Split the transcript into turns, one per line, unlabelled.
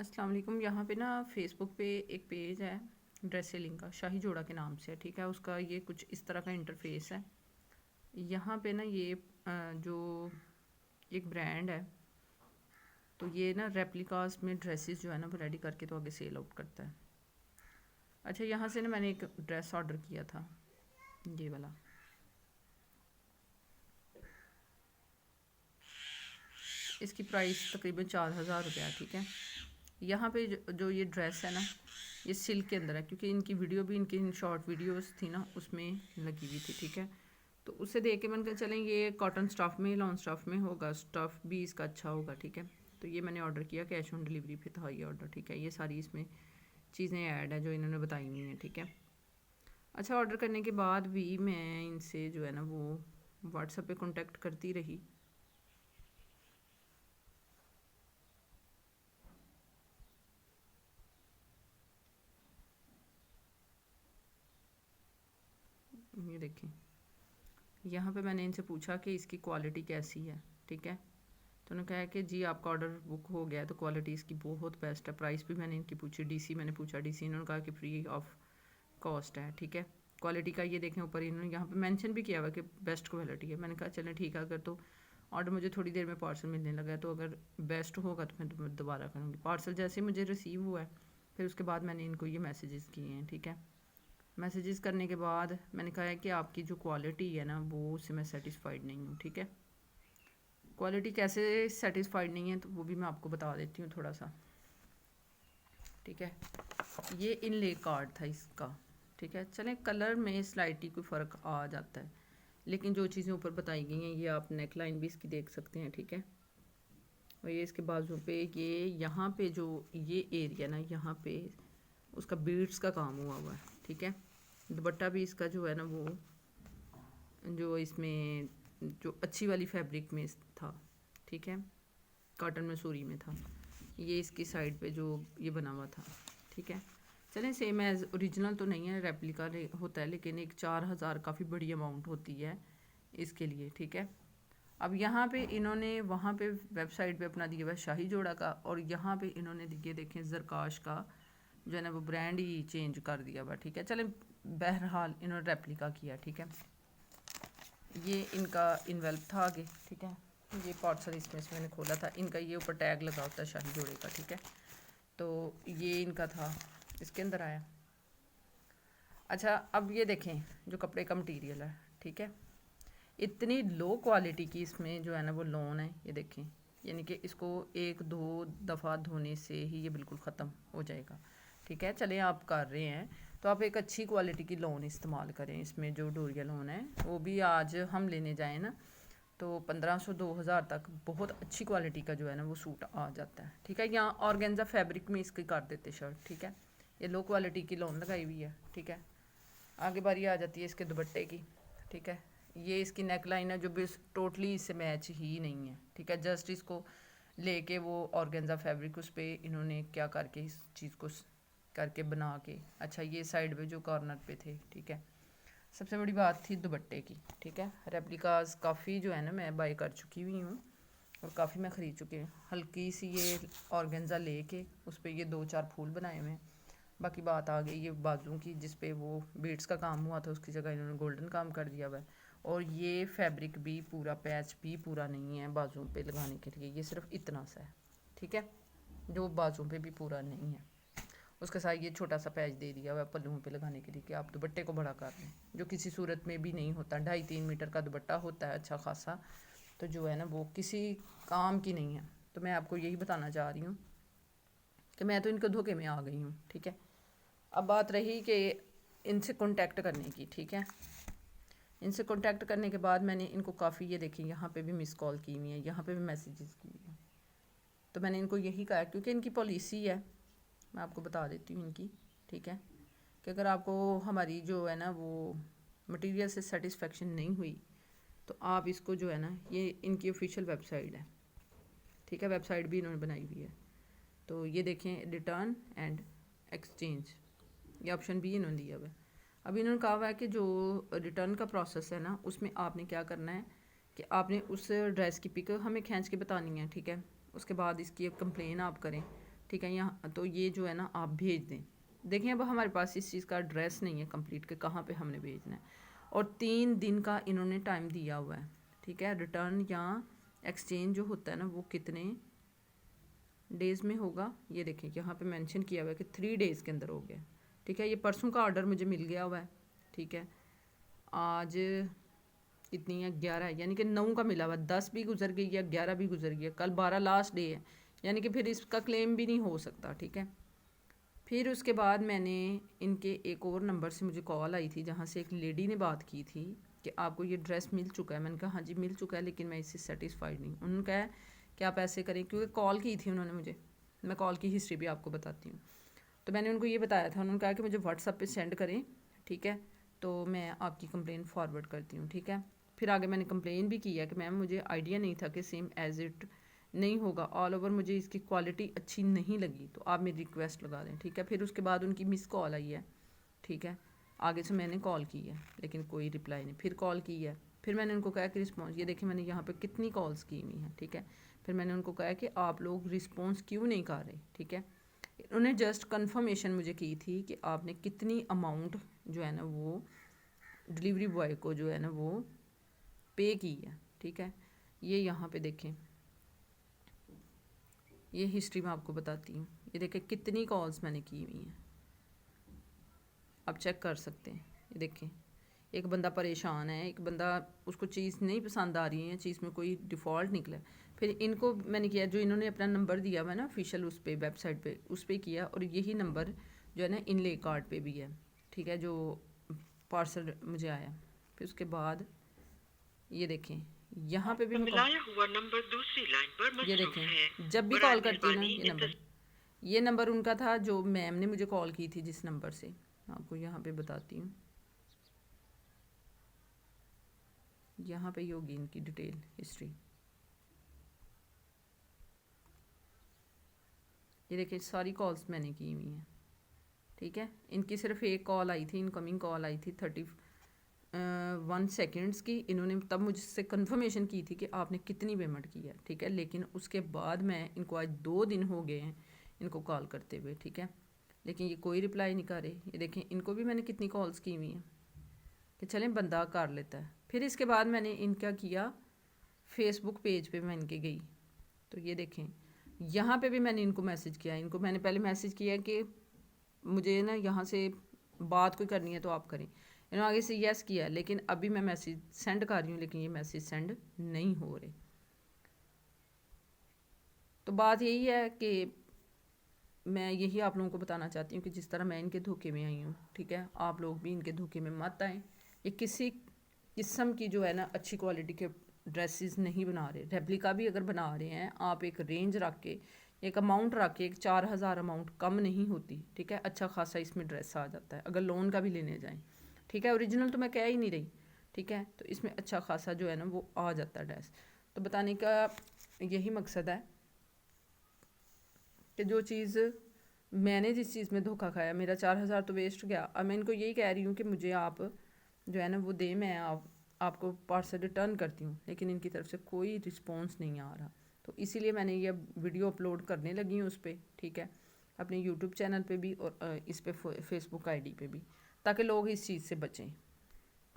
अस्सलाम वालेकुम। यहाँ पे ना फेसबुक पे एक पेज है ड्रेस सेलिंग का, शाही जोड़ा के नाम से, ठीक है। उसका ये कुछ इस तरह का इंटरफेस है। यहाँ पे ना ये जो एक ब्रांड है, तो ये ना रेप्लिकास में ड्रेसेस जो है ना वो रेडी करके तो आगे सेल आउट करता है। अच्छा, यहाँ से ना मैंने एक ड्रेस ऑर्डर किया था, ये वाला। इसकी प्राइस तकरीबन 4,000 रुपया, ठीक है। यहाँ पे जो ये ड्रेस है ना, ये सिल्क के अंदर है, क्योंकि इनकी वीडियो भी, इनकी शॉर्ट वीडियोस थी ना, उसमें लगी हुई थी, ठीक है। तो उससे देख के मैंने कहा चलें ये कॉटन स्टफ़ में, लॉन स्टफ़ में होगा, स्टफ़ भी इसका अच्छा होगा, ठीक है। तो ये मैंने ऑर्डर किया, कैश ऑन डिलीवरी पे था ये ऑर्डर, ठीक है। ये सारी इसमें चीज़ें ऐड है जो इन्होंने बताई हुई हैं, ठीक है। अच्छा, ऑर्डर करने के बाद भी मैं इनसे जो है ना वो व्हाट्सएप पे कांटेक्ट करती रही। ये देखें, यहाँ पे मैंने इनसे पूछा कि इसकी क्वालिटी कैसी है, ठीक है। तो उन्होंने कहा कि जी आपका ऑर्डर बुक हो गया है, तो क्वालिटी इसकी बहुत बेस्ट है। प्राइस भी मैंने इनकी पूछी, डीसी मैंने पूछा, डीसी इन्होंने कहा कि फ्री ऑफ कॉस्ट है, ठीक है। क्वालिटी का ये देखें, ऊपर इन्होंने यहाँ पे मेंशन भी किया हुआ कि बेस्ट क्वालिटी है। मैंने कहा चलें ठीक है, अगर तो ऑर्डर मुझे थोड़ी देर में पार्सल मिलने लगा है, तो अगर बेस्ट होगा तो मैं दोबारा करूँगी। पार्सल जैसे मुझे रिसीव हुआ है, फिर उसके बाद मैंने इनको ये मैसेजेस किए हैं, ठीक है। मैसेजेस करने के बाद मैंने कहा है कि आपकी जो क्वालिटी है ना वो उससे मैं सेटिस्फाइड नहीं हूँ, ठीक है। क्वालिटी कैसे सेटिस्फाइड नहीं है तो वो भी मैं आपको बता देती हूँ थोड़ा सा, ठीक है। ये इनले कार्ड था इसका, ठीक है। चलें, कलर में स्लाइटली कोई फ़र्क आ जाता है, लेकिन जो चीज़ें ऊपर बताई गई हैं, ये आप नेक लाइन भी इसकी देख सकते हैं, ठीक है। और ये इसके बाजू पे, ये यहाँ पे जो ये एरिया ना, यहाँ पे उसका बीड्स का काम हुआ हुआ है, ठीक है। दुपट्टा भी इसका जो है ना वो जो इसमें जो अच्छी वाली फैब्रिक में था, ठीक है, कॉटन में सूरी में था। ये इसकी साइड पे जो ये बना हुआ था, ठीक है। चलें, सेम एज ओरिजिनल तो नहीं है, रेप्लिका होता है, लेकिन एक 4,000 काफ़ी बड़ी अमाउंट होती है इसके लिए, ठीक है। अब यहाँ पे इन्होंने वहाँ पे वेबसाइट पे अपना दिया हुआ शाही जोड़ा का, और यहाँ पे इन्होंने ये देखें ज़रकाश का जो है ना वो ब्रांड ही चेंज कर दिया हुआ, ठीक है। चलें, बहरहाल इन्होंने रेप्लिका किया, ठीक है। ये इनका इन्वेल्प था आगे, ठीक है। ये पार्सल इसमें से मैंने खोला था, इनका ये ऊपर टैग लगा होता है शाही जोड़े का, ठीक है। तो ये इनका था, इसके अंदर आया। अच्छा, अब ये देखें जो कपड़े का मटीरियल है, ठीक है। इतनी लो क्वालिटी की इसमें जो है ना वो लोन है, ये देखें। यानी कि इसको 1-2 दफ़ा धोने से ही ये बिल्कुल ख़त्म हो जाएगा, ठीक है। चलें, आप कर रहे हैं तो आप एक अच्छी क्वालिटी की लोन इस्तेमाल करें। इसमें जो डोरिया लोन है वो भी आज हम लेने जाएँ ना तो 1500-2000 तक बहुत अच्छी क्वालिटी का जो है ना वो सूट आ जाता है, ठीक है। यहाँ ऑर्गेन्जा फैब्रिक में इसकी कर देते शर्ट, ठीक है। ये लो क्वालिटी की लोन लगाई हुई है, ठीक है। आगे बारी आ जाती है इसके दुपट्टे की, ठीक है। ये इसकी नेक लाइन है जो भी टोटली इससे मैच ही नहीं है, ठीक है। जस्ट इसको लेके वो ऑर्गेन्जा फैब्रिक उस पर इन्होंने क्या करके इस चीज़ को करके बना के, अच्छा ये साइड पे जो कॉर्नर पे थे, ठीक है। सबसे बड़ी बात थी दुपट्टे की, ठीक है। रेप्लिकास काफ़ी जो है ना मैं बाई कर चुकी हुई हूँ और काफ़ी मैं ख़रीद चुकी हूँ। हल्की सी ये ऑर्गेन्जा लेके उस पर ये 2-4 फूल बनाए हुए हैं। बाकी बात आ गई ये बाजू की, जिस पे वो बीड्स का काम हुआ था उसकी जगह इन्होंने गोल्डन काम कर दिया हुआ है। और ये फैब्रिक भी पूरा, पैच भी पूरा नहीं है बाजू पे लगाने के लिए, ये सिर्फ इतना सा है, ठीक है, जो बाजू पे भी पूरा नहीं है। उसके साथ ये छोटा सा पैच दे दिया हुआ है पल्लुओं पे लगाने के लिए कि आप दुपट्टे को बड़ा कर लें, जो किसी सूरत में भी नहीं होता। 2.5-3 मीटर का दुपट्टा होता है अच्छा खासा, तो जो है ना वो किसी काम की नहीं है। तो मैं आपको यही बताना चाह रही हूँ कि मैं तो इनके धोखे में आ गई हूँ, ठीक है। अब बात रही कि इनसे कांटेक्ट करने की, ठीक है। इनसे कांटेक्ट करने के बाद मैंने इनको काफ़ी, ये देखिए यहाँ पे भी मिस कॉल की हुई है, यहाँ पे भी मैसेजेस की हुई है। तो मैंने इनको यही कहा, क्योंकि इनकी पॉलिसी है, मैं आपको बता देती हूँ इनकी, ठीक है, कि अगर आपको हमारी जो है ना वो मटेरियल से सेटिस्फेक्शन नहीं हुई तो आप इसको जो है ना, ये इनकी ऑफिशियल वेबसाइट है, ठीक है, वेबसाइट भी इन्होंने बनाई हुई है। तो ये देखें, रिटर्न एंड एक्सचेंज, ये ऑप्शन भी इन्होंने दिया हुआ है। अब इन्होंने कहा हुआ है कि जो रिटर्न का प्रोसेस है ना उसमें आपने क्या करना है कि आपने उस ड्रेस की पिक हमें खींच के बतानी है, ठीक है। उसके बाद इसकी कंप्लेन आप करें, ठीक है। यहाँ तो ये जो है ना आप भेज दें। देखें अब हमारे पास इस चीज़ का एड्रेस नहीं है कंप्लीट के कहाँ पे हमने भेजना है, और 3 दिन का इन्होंने टाइम दिया हुआ है, ठीक है। रिटर्न या एक्सचेंज जो होता है ना वो कितने डेज़ में होगा, ये देखें यहाँ पे मेंशन किया हुआ है कि 3 डेज़ के अंदर हो गया, ठीक है। ये परसों का ऑर्डर मुझे मिल गया हुआ है, ठीक है। आज कितनी है, 11 है, यानी कि 9 का मिला हुआ, 10 भी गुजर गई या 11 भी गुजर गई, कल 12 लास्ट डे है, यानी कि फिर इसका क्लेम भी नहीं हो सकता, ठीक है। फिर उसके बाद मैंने इनके एक और नंबर से मुझे कॉल आई थी जहाँ से एक लेडी ने बात की थी कि आपको ये ड्रेस मिल चुका है। मैंने कहा हाँ जी मिल चुका है, लेकिन मैं इससे सेटिस्फाइड नहीं। उन्होंने कहा कि आप ऐसे करें, क्योंकि कॉल की थी उन्होंने मुझे, मैं कॉल की हिस्ट्री भी आपको बताती हूँ। तो मैंने उनको ये बताया था, उन्होंने कहा कि मुझे व्हाट्सअप पे सेंड करें, ठीक है, तो मैं आपकी कंप्लेन फॉरवर्ड करती हूँ, ठीक है। फिर आगे मैंने कंप्लेन भी किया कि मैम मुझे आइडिया नहीं था कि सेम एज इट नहीं होगा, ऑल ओवर मुझे इसकी क्वालिटी अच्छी नहीं लगी, तो आप मेरी रिक्वेस्ट लगा दें, ठीक है। फिर उसके बाद उनकी मिस कॉल आई है, ठीक है। आगे से मैंने कॉल की है लेकिन कोई रिप्लाई नहीं, फिर कॉल की है, फिर मैंने उनको कहा कि रिस्पॉन्स, ये देखिए मैंने यहाँ पे कितनी कॉल्स की हुई हैं, ठीक है। फिर मैंने उनको कहा कि आप लोग रिस्पॉन्स क्यों नहीं कर रहे, ठीक है। उन्होंने जस्ट कंफर्मेशन मुझे की थी कि आपने कितनी अमाउंट जो है ना वो डिलीवरी बॉय को जो है ना वो पे की है, ठीक है। ये यहाँ पे देखें, ये हिस्ट्री मैं आपको बताती हूँ, ये देखें कितनी कॉल्स मैंने की हुई हैं, आप चेक कर सकते हैं। ये देखें एक बंदा परेशान है, एक बंदा उसको चीज़ नहीं पसंद आ रही है, चीज़ में कोई डिफ़ॉल्ट निकला है। फिर इनको मैंने किया, जो इन्होंने अपना नंबर दिया हुआ है ना ऑफिशियल उस पर वेबसाइट पे, उस पर किया, और यही नंबर जो है ना इनले कार्ड पे भी है, ठीक है, जो पार्सल मुझे आया। फिर उसके बाद ये देखें यहाँ पे भी मैं
मिलाया हुआ नंबर दूसरी लाइन पर
ये
मसरूफ है।
देखें जब भी
बराए
कॉल करती हूँ ना
मेहरबानी
ये नंबर उनका था जो मैम ने मुझे कॉल की थी, जिस नंबर से आपको यहाँ पे बताती हूँ, यहाँ पे ही होगी इनकी डिटेल हिस्ट्री। ये देखिए सारी कॉल्स मैंने की हुई हैं, ठीक है। इनकी सिर्फ एक कॉल आई थी, इनकमिंग कॉल आई थी 31 सेकेंड्स की, इन्होंने तब मुझसे कंफर्मेशन की थी कि आपने कितनी पेमेंट की है, ठीक है। लेकिन उसके बाद मैं इनको आज 2 दिन हो गए हैं इनको कॉल करते हुए, ठीक है, लेकिन ये कोई रिप्लाई नहीं कर रहे। ये देखें इनको भी मैंने कितनी कॉल्स की हुई हैं कि चलें बंदा कर लेता है। फिर इसके बाद मैंने इनका किया फेसबुक पेज पे मैं इनके गई, तो ये देखें यहाँ पे भी मैंने इनको मैसेज किया। इनको मैंने पहले मैसेज किया कि मुझे ना यहाँ से बात कोई करनी है तो आप करें, इन्होंने आगे से यस किया, लेकिन अभी मैं मैसेज सेंड कर रही हूँ लेकिन ये मैसेज सेंड नहीं हो रहे। तो बात यही है कि मैं यही आप लोगों को बताना चाहती हूँ कि जिस तरह मैं इनके धोखे में आई हूँ, ठीक है, आप लोग भी इनके धोखे में मत आएँ। ये किसी किस्म की जो है ना अच्छी क्वालिटी के ड्रेसेस नहीं बना रहे, रेप्लिका भी अगर बना रहे हैं आप एक रेंज रख के, एक अमाउंट रख के, एक 4000 अमाउंट कम नहीं होती, ठीक है, अच्छा खासा इसमें ड्रेस आ जाता है अगर लोन का भी लेने जाएं, ठीक है। ओरिजिनल तो मैं कह ही नहीं रही, ठीक है, तो इसमें अच्छा खासा जो है ना वो आ जाता है ड्रेस। तो बताने का यही मकसद है कि जो चीज़ मैंने जिस चीज़ में धोखा खाया, मेरा 4000 तो वेस्ट गया। अब मैं इनको यही कह रही हूँ कि मुझे आप जो है ना वो दें, मैं आपको पार्सल रिटर्न करती हूँ, लेकिन इनकी तरफ से कोई रिस्पॉन्स नहीं आ रहा। तो इसीलिए मैंने ये वीडियो अपलोड करने लगी हूँ उस पर, ठीक है, अपने यूट्यूब चैनल पे भी और इस पे फेसबुक आईडी पे भी, ताकि लोग इस चीज़ से बचें।